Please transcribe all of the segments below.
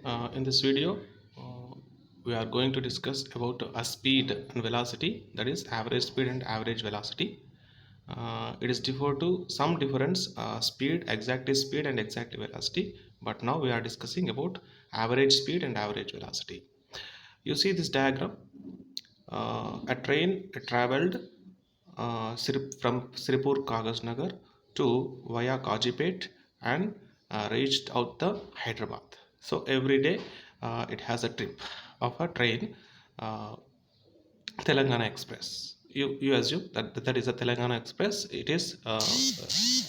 In this video, we are going to discuss about a speed and velocity, that is average speed and average velocity. It is differ to some difference speed, exact speed and exact velocity, but now we are discussing about average speed and average velocity. You see this diagram. A train traveled from Siripur Kagasnagar to via Kajipet and reached out the Hyderabad. So every day it has a trip of a train, uh, Telangana Express. You assume that is a Telangana Express. It is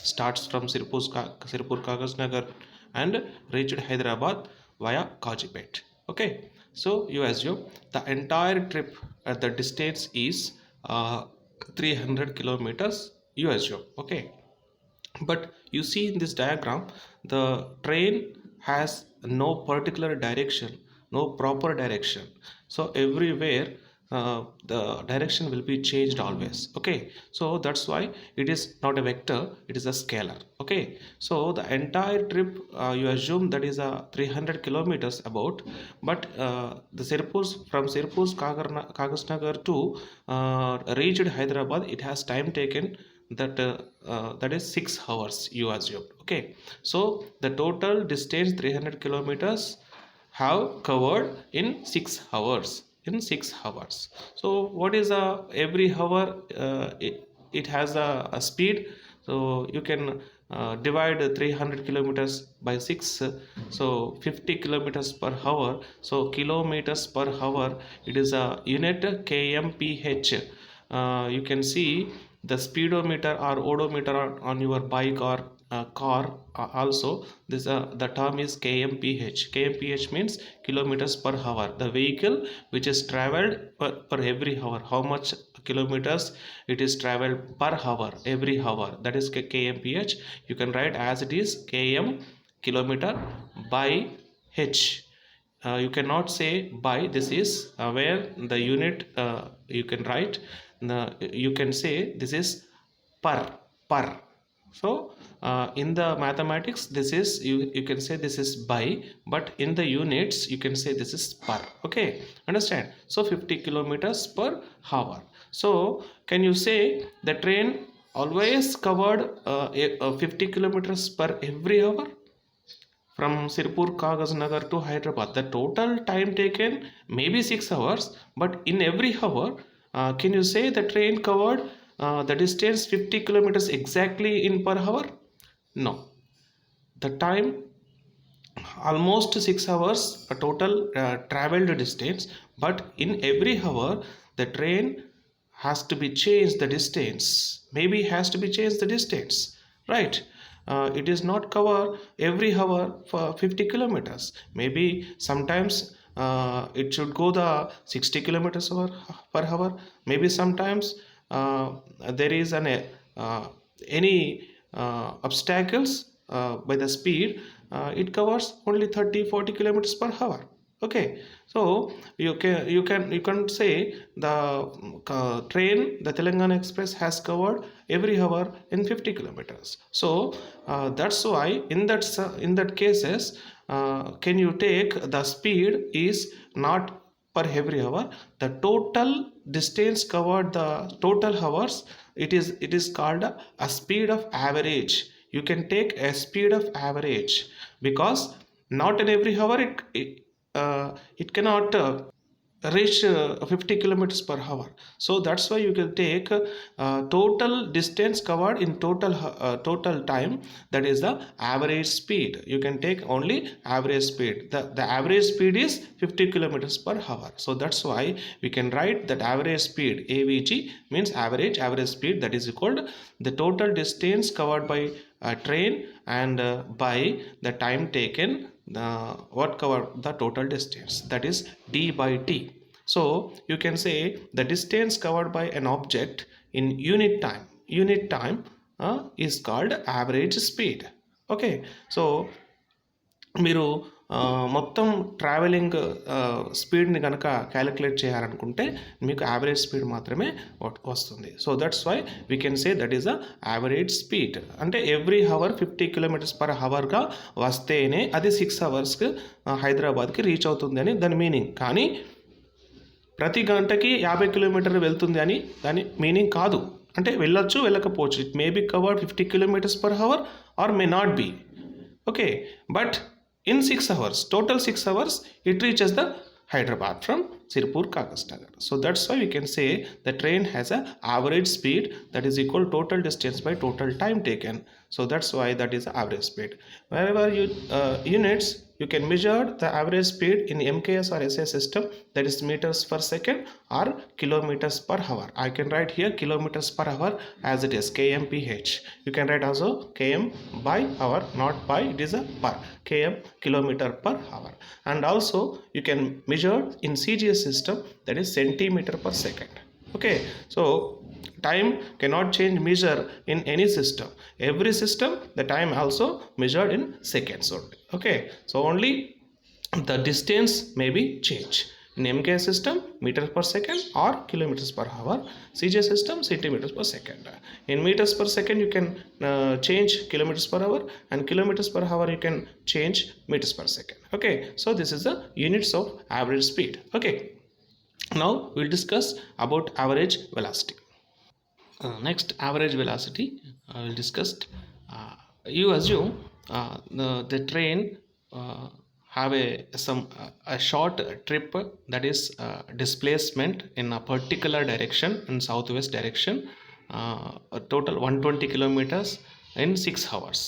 starts from Sirpur Kagasnagar and reached Hyderabad via Kajipet. Okay, so you assume the entire trip at the distance is 300 kilometers. You assume, okay, but you see in this diagram the train has no particular direction, no proper direction. So everywhere the direction will be changed always. Okay, so that's why it is not a vector, it is a scalar. Okay, so the entire trip you assume that is a 300 kilometers about, but the Sirpur's from Sirpur's Kagasnagar to reached Hyderabad, it has time taken that is 6 hours you assumed. Okay, so the total distance 300 kilometers have covered in 6 hours, so what is every hour it has a speed. So you can divide 300 kilometers by 6, so 50 kilometers per hour. So kilometers per hour, it is a unit kmph. You can see the speedometer or odometer on your bike or car. Also this the term is kmph means kilometers per hour, the vehicle which is traveled per every hour, how much kilometers it is traveled per hour every hour, that is kmph. You can write as it is km, kilometer, by h. You cannot say by, this is where the unit you can write, you can say this is per. So in the mathematics this is, you can say this is by, but in the units you can say this is per. Okay, understand? So 50 kilometers per hour. So can you say the train always covered 50 kilometers per every hour from Sirpur Kagasnagar to Hyderabad? The total time taken may be 6 hours, but in every hour, can you say the train covered the distance 50 kilometers exactly in per hour? No. The time almost 6 hours a total traveled distance, but in every hour the train has to be changed the distance, maybe has to be changed the distance, right? It is not cover every hour for 50 kilometers, maybe sometimes it should go the 60 kilometers per hour, maybe sometimes there is an any obstacles by the speed, it covers only 30-40 kilometers per hour. Okay, so you can say the train, the Telangana Express, has covered every hour in 50 kilometers. So that's why in that cases, can you take the speed is not per every hour, the total distance covered, the total hours, it is called a speed of average. You can take a speed of average, because not in every hour it cannot reach 50 kilometers per hour. So that's why you can take total distance covered in total time, that is the average speed. You can take only average speed. The average speed is 50 kilometers per hour. So that's why we can write that average speed, avg, means average speed, that is equal to the total distance covered by a train and by the time taken, what cover the total distance, that is d by t. So you can say the distance covered by an object in unit time is called average speed. Okay, so మీరు మొత్తం travelling స్పీడ్ని కనుక calculate చేయాలనుకుంటే మీకు average speed మాత్రమే వస్తుంది. So that's why we can say that is a average speed. అంటే every hour 50 km/hగా వస్తేనే అది 6 అవర్స్కి హైదరాబాద్కి రీచ్ అవుతుంది అని దాని మీనింగ్. కానీ ప్రతి గంటకి 50 కిలోమీటర్లు వెళ్తుంది అని దాని మీనింగ్ కాదు. అంటే వెళ్ళొచ్చు, వెళ్ళకపోవచ్చు. It may be covered 50 km/h or may not be. Okay, but in 6 hours, total 6 hours, it reaches the Hyderabad from Sirpur Kagasnagar. So that's why we can say the train has a average speed that is equal total distance by total time taken. So that's why that is average speed. Wherever you units, you can measure the average speed in MKS or SI system, that is meters per second or kilometers per hour. I can write here kilometers per hour as it is kmph. You can write also km by hour, not by, it is a per, km kilometer per hour. And also you can measure in CGS system, that is centimeter per second. Okay, so time cannot change measure in any system. Every system the time also measured in seconds only. Okay, so only the distance may be changed. In MKS system, meters per second or kilometers per hour. CJ system, centimeters per second. In meters per second you can change kilometers per hour, and kilometers per hour you can change meters per second. Okay, so this is the units of average speed. Okay, now we'll discuss about average velocity. Next, average velocity we'll discuss. You assume the train have a short trip, that is displacement in a particular direction, in southwest direction, a total 120 kilometers in 6 hours.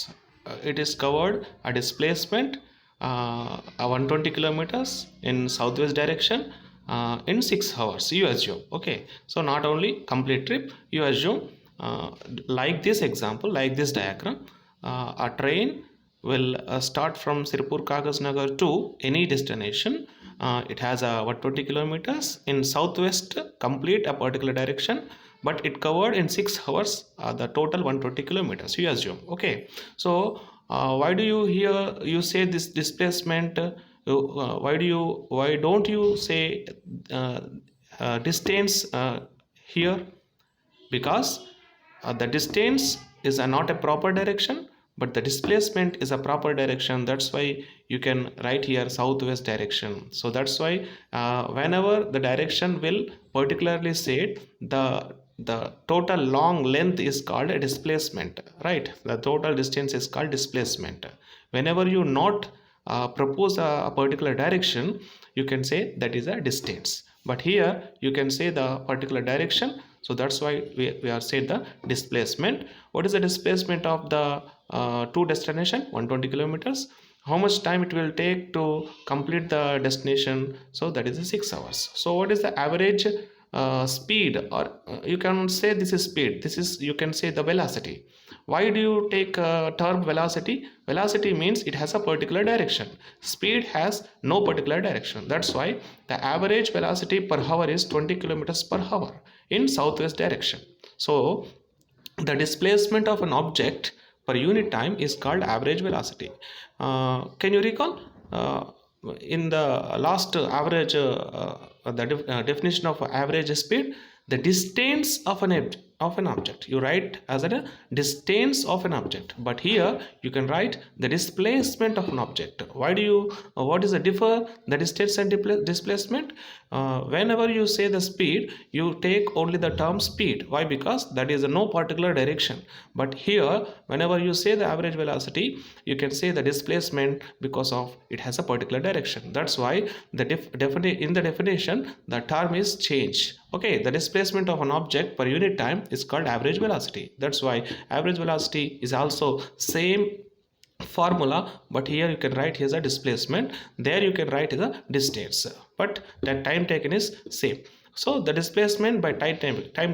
It is covered a displacement 120 kilometers in southwest direction in 6 hours, you assume. Okay, so not only complete trip, you assume like this example, like this diagram, a train will start from Sirpur Kagasnagar to any destination. It has a 120 kilometers in southwest, complete a particular direction, but it covered in 6 hours the total 120 kilometers, you assume. Okay, so why do you here you say this displacement? Why don't you say distance here? Because the distance is not a proper direction, but the displacement is a proper direction. That's why you can write here southwest direction. So that's why whenever the direction will particularly say the total long length is called a displacement, right? The total distance is called displacement. Whenever you not propose a particular direction, you can say that is a distance, but here you can say the particular direction. So that's why we are saying the displacement. What is the displacement of the two destination? 120 kilometers. How much time it will take to complete the destination? So that is the 6 hours. So what is the average speed, or you can say this is speed, this is, you can say, the velocity. Why do you take term velocity? Velocity means it has a particular direction. Speed has no particular direction. That's why the average velocity per hour is 20 kilometers per hour in southwest direction. So the displacement of an object per unit time is called average velocity. Can you recall in the last average definition of average speed, the distance of an object, you write as a distance of an object, but here you can write the displacement of an object. Why do you what is the differ the distance and displacement? Whenever you say the speed, you take only the term speed. Why? Because that is no particular direction. But here whenever you say the average velocity, you can say the displacement because of it has a particular direction. That's why the in the definition the term is changed. Okay, the displacement of an object per unit time is called average velocity. That's why average velocity is also same formula, but here you can write here a displacement, there you can write as a distance, but the time taken is same. So the displacement by time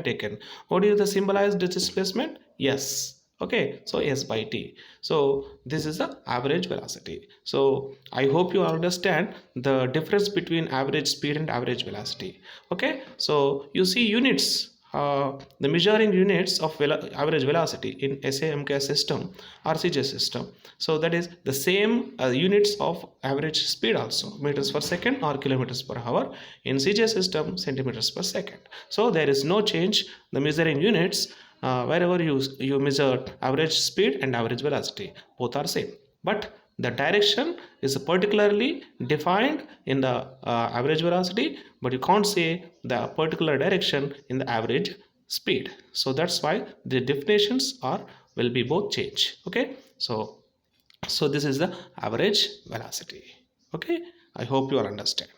taken, what do you symbolize the displacement? Yes. Okay, so S by T. So this is the average velocity. So I hope you understand the difference between average speed and average velocity. Okay, so you see units the measuring units of average velocity in SAMKS system or CJ system. So that is the same units of average speed also, meters per second or kilometers per hour. In CJ system, centimeters per second. So there is no change. The measuring units, wherever you measure average speed and average velocity, both are same. But the direction is particularly defined in the average velocity, but you can't say the particular direction in the average speed. So that's why the definitions are will be both change. Okay, so this is the average velocity. Okay, I hope you all understand.